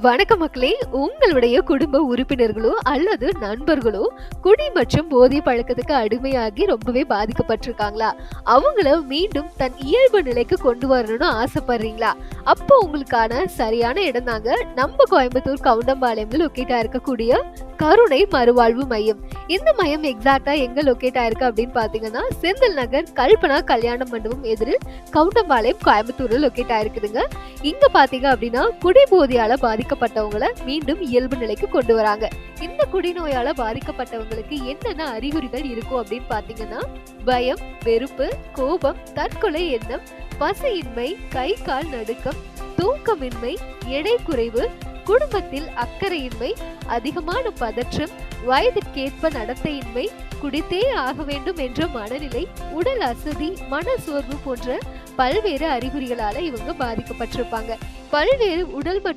வணக்கம் மக்களே! உங்களுடைய குடும்ப உறுப்பினர்களோ அல்லது நண்பர்களோ குடி மற்றும் போதை பழக்கத்துக்கு அடிமையாகி ரொம்பவே பாதிக்கப்பட்டிருக்காங்களா? அவங்கள மீண்டும் தன் இயல்பு நிலைக்கு கொண்டு வரணும்னு ஆசைப்படுறீங்களா? அப்போ உங்களுக்கான சரியான இடம் தாங்க நம்ம கோயம்புத்தூர் கவுண்டம்பாளையம்ல லொக்கேட் ஆயிருக்கக்கூடிய கருணை மறுவாழ்வு மையம். இந்த மையம் எக்ஸாக்ட்டா எங்க லொக்கேட் ஆயிருக்கு அப்படின்னு பார்த்தீங்கன்னா, செந்தில் நகர் கல்பனா கல்யாண மண்டபம் எதிரில் கவுண்டம்பாளையம், கோயம்புத்தூர்ல லொக்கேட் ஆயிருக்குதுங்க. இங்க பார்த்தீங்க அப்படின்னா, குடிபோதையால பாதிக்கப்பட்டவங்கள மீண்டும் இயல்பு நிலைக்கு கொண்டு வராங்க. இந்த குடிநோயால பாதிக்கப்பட்டவங்களுக்கு என்னென்ன அறிகுறிகள் இருக்கும் அப்படின்னு பார்த்தீங்கன்னா, பயம், வெறுப்பு, கோபம், தற்கொலை எண்ணம், பசியின்மை, கை கால் நடுக்கம், தூக்கமின்மை, எடை குறைவு, குடும்பத்தில் அக்கறையின்மை, அதிகமான பதற்றம், வயதிற்கேற்ப நடத்தையின்மை, குடித்தே ஆக வேண்டும் என்ற மனநிலை, உடல் அசதி, மன சோர்வு போன்ற பல்வேறு அறிகுறிகளால இவங்க பாதிக்கப்பட்டிருப்பாங்க. பல்வேறு உடல் மற்றும்